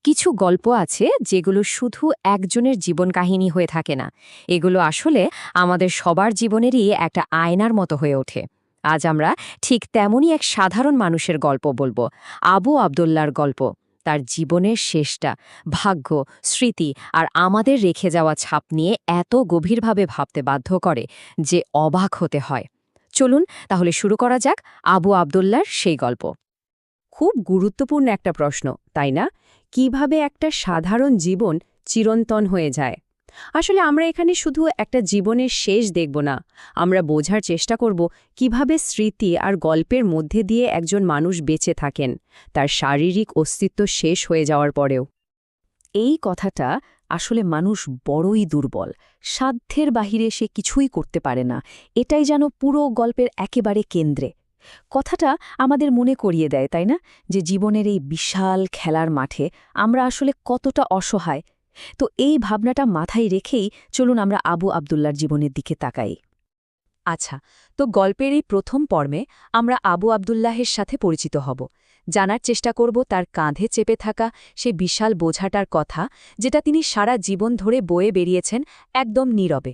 কিছু গল্প আছে যেগুলো শুধু একজনের জীবন কাহিনী হয়ে থাকে না, এগুলো আসলে আমাদের সবার জীবনেরই একটা আয়নার মতো হয়ে ওঠে। আজ আমরা ঠিক তেমনই এক সাধারণ মানুষের গল্প বলবো, আবু আবদুল্লার গল্প। তার জীবনের শেষটা, ভাগ্য, স্মৃতি আর আমাদের রেখে যাওয়া ছাপ নিয়ে এত গভীরভাবে ভাবতে বাধ্য করে যে অবাক হতে হয়। চলুন তাহলে শুরু করা যাক আবু আবদুল্লার সেই গল্প। খুব গুরুত্বপূর্ণ একটা প্রশ্ন, তাই না? কিভাবে একটা সাধারণ জীবন চিরন্তন হয়ে যায়? আসলে আমরা এখানে শুধু একটা জীবনের শেষ দেখব না, আমরা বোঝার চেষ্টা করব কিভাবে স্মৃতি আর গল্পের মধ্যে দিয়ে একজন মানুষ বেঁচে থাকেন, তার শারীরিক অস্তিত্ব শেষ হয়ে যাওয়ার পরেও। এই কথাটা আসলে মানুষ বড়ই দুর্বল, সাধ্যের বাহিরে সে কিছুই করতে পারে না, এটাই যেন পুরো গল্পের একেবারে কেন্দ্রে। কথাটা আমাদের মনে করিয়ে দেয়, তাই না, যে জীবনের এই বিশাল খেলার মাঠে আমরা আসলে কতটা অসহায়। তো এই ভাবনাটা মাথায় রেখেই চলুন আমরা আবু আবদুল্লার জীবনের দিকে তাকাই। আচ্ছা, তো গল্পের এই প্রথম পর্বে আমরা আবু আবদুল্লাহের সাথে পরিচিত হব, জানার চেষ্টা করব তার কাঁধে চেপে থাকা সে বিশাল বোঝাটার কথা, যেটা তিনি সারা জীবন ধরে বয়ে বেরিয়েছেন একদম নীরবে।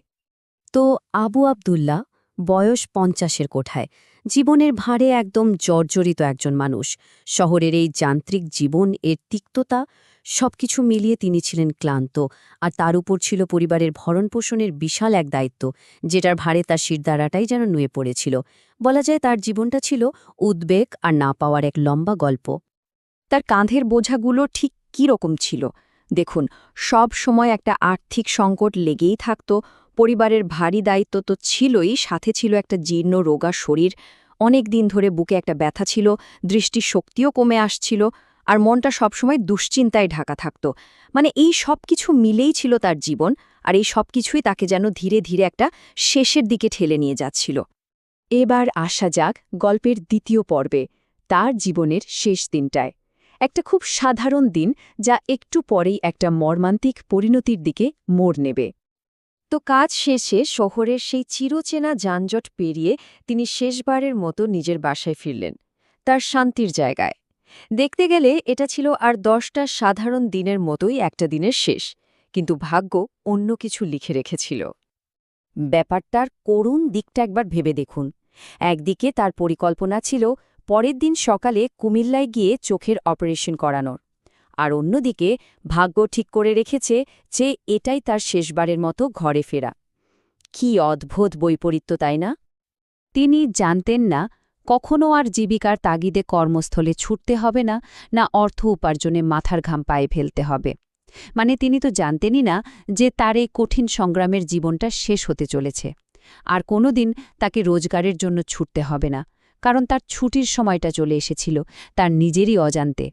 তো আবু আবদুল্লাহ বয়স ৫০-এর কোঠায়, জীবনের ভাঁড়ে একদম জর্জরিত একজন মানুষ। শহরের এই যান্ত্রিক জীবন, এর তিক্ততা, সবকিছু মিলিয়ে তিনি ছিলেন ক্লান্ত, আর তার উপর ছিল পরিবারের ভরণপোষণের বিশাল এক দায়িত্ব, যেটার ভারে তার শিরদাঁড়াটাই যেন নুয়ে পড়েছিল। বলা যায় তার জীবনটা ছিল উদ্বেগ আর না পাওয়ার এক লম্বা গল্প। তার কাঁধের বোঝাগুলো ঠিক কী রকম ছিল দেখুন, সব সময় একটা আর্থিক সংকট লেগেই থাকত, পরিবারের ভারী দায়িত্ব তো ছিলই, সাথে ছিল একটা জীর্ণ রোগা শরীর, অনেক দিন ধরে বুকে একটা ব্যথা ছিল, দৃষ্টিশক্তিও কমে আসছিল, আর মনটা সবসময় দুশ্চিন্তায় ঢাকা থাকত। মানে এই সব কিছু মিলেই ছিল তার জীবন, আর এই সব কিছুই তাকে যেন ধীরে ধীরে একটা শেষের দিকে ঠেলে নিয়ে যাচ্ছিল। এবার আসা যাক গল্পের দ্বিতীয় পর্বে, তার জীবনের শেষ দিনটায়। একটা খুব সাধারণ দিন, যা একটু পরেই একটা মর্মান্তিক পরিণতির দিকে মোড় নেবে। তো কাজ শেষে শহরের সেই চিরচেনা যানজট পেরিয়ে তিনি শেষবারের মতো নিজের বাসায় ফিরলেন, তার শান্তির জায়গায়। দেখতে গেলে এটা ছিল আর ১০টা সাধারণ দিনের মতোই একটা দিনের শেষ, কিন্তু ভাগ্য অন্য কিছু লিখে রেখেছিল। ব্যাপারটার করুণ দিকটা একবার ভেবে দেখুন। একদিকে তার পরিকল্পনা ছিল পরের দিন সকালে কুমিল্লায় গিয়ে চোখের অপারেশন করানোর, আর অন্যদিকে ভাগ্য ঠিক করে রেখেছে যে এটাই তার শেষবারের মতো ঘরে ফেরা। কি অদ্ভুত বৈপরীত্য, তাই না? তিনি জানতেন না কখনো আর জীবিকার তাগিদে কর্মস্থলে ছুটতে হবে না, না অর্থ উপার্জনে মাথার ঘাম পায়ে ফেলতে হবে। মানে তিনি তো জানতেনই না যে তার এই কঠিন সংগ্রামের জীবনটা শেষ হতে চলেছে, আর কোনোদিন তাকে রোজগারের জন্য ছুটতে হবে না, কারণ তার ছুটির সময়টা চলে এসেছিল তার নিজেরই অজান্তে।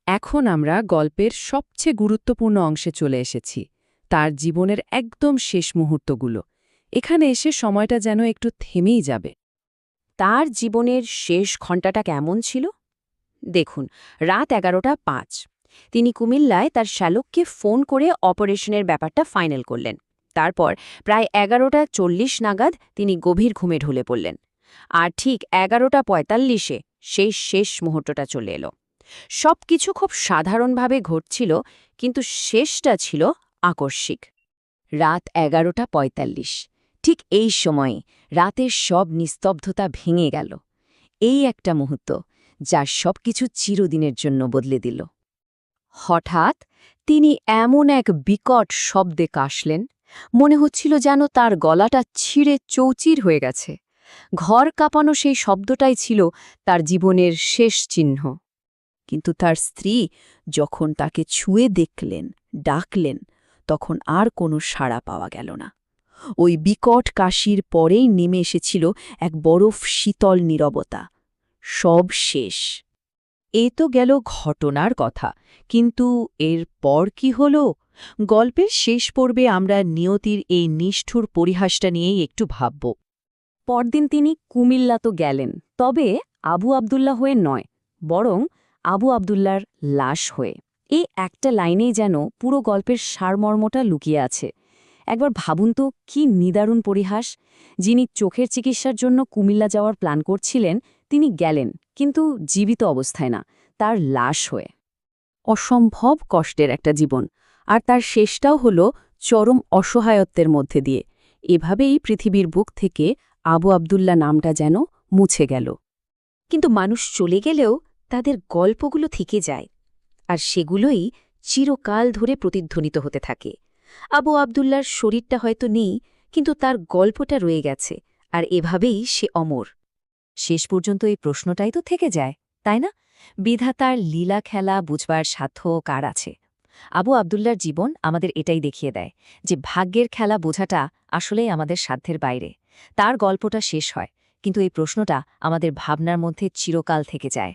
এখন আমরা গল্পের সবচেয়ে গুরুত্বপূর্ণ অংশে চলে এসেছি, তার জীবনের একদম শেষ মুহূর্তগুলো। এখানে এসে সময়টা যেন একটু থেমেই যাবে। তার জীবনের শেষ ঘণ্টাটা কেমন ছিল দেখুন। রাত 11:05 তিনি কুমিল্লায় তার শ্যালককে ফোন করে অপারেশনের ব্যাপারটা ফাইনাল করলেন। তারপর প্রায় 11:40 নাগাদ তিনি গভীর ঘুমে ঢলে পড়লেন, আর ঠিক 11:45-এ সেই শেষ মুহূর্তটা চলে এলো। সবকিছু খুব সাধারণভাবে ঘটছিল, কিন্তু শেষটা ছিল আকস্মিক। রাত 11:45, ঠিক এই সময়ে রাতের সব নিস্তব্ধতা ভেঙে গেল। এই একটা মুহূর্ত যা সবকিছু চিরদিনের জন্য বদলে দিল। হঠাৎ তিনি এমন এক বিকট শব্দে কাশলেন, মনে হচ্ছিল যেন তার গলাটা ছিঁড়ে চৌচির হয়ে গেছে। ঘর কাঁপানো সেই শব্দটাই ছিল তার জীবনের শেষ চিহ্ন। কিন্তু তার স্ত্রী যখন তাকে ছুঁয়ে দেখলেন, ডাকলেন, তখন আর কোনো সাড়া পাওয়া গেল না। ওই বিকট কাশির পরেই নেমে এসেছিল এক বরফ শীতল নীরবতা। সব শেষ। এ তো গেল ঘটনার কথা, কিন্তু এর পর কি হল? গল্পের শেষ পর্বে আমরা নিয়তির এই নিষ্ঠুর পরিহাসটা নিয়েই একটু ভাবব। পরদিন তিনি কুমিল্লা তো গেলেন, তবে আবু আবদুল্লাহ হয়ে নয়, বরং আবু আবদুল্লার লাশ হয়ে। এই একটা লাইনেই যেন পুরো গল্পের সারমর্মটা লুকিয়ে আছে। একবার ভাবুন তো, কি নিদারুণ পরিহাস! যিনি চোখের চিকিৎসার জন্য কুমিল্লা যাওয়ার প্ল্যান করছিলেন, তিনি গেলেন, কিন্তু জীবিত অবস্থায় না, তার লাশ হয়ে। অসম্ভব কষ্টের একটা জীবন, আর তার শেষটাও হল চরম অসহায়ত্বের মধ্যে দিয়ে। এভাবেই পৃথিবীর বুক থেকে আবু আবদুল্লাহ নামটা যেন মুছে গেল। কিন্তু মানুষ চলে গেলেও তাদের গল্পগুলো থেকে যায়, আর সেগুলোই চিরকাল ধরে প্রতিধ্বনিত হতে থাকে। আবু আবদুল্লার শরীরটা হয়তো নেই, কিন্তু তার গল্পটা রয়ে গেছে, আর এভাবেই সে অমর। শেষ পর্যন্ত এই প্রশ্নটাই তো থেকে যায়, তাই না? বিধাতার লীলা খেলা বুঝবার সাধ্য কার আছে? আবু আবদুল্লার জীবন আমাদের এটাই দেখিয়ে দেয় যে ভাগ্যের খেলা বোঝাটা আসলেই আমাদের সাধ্যের বাইরে। তার গল্পটা শেষ হয়, কিন্তু এই প্রশ্নটা আমাদের ভাবনার মধ্যে চিরকাল থেকে যায়।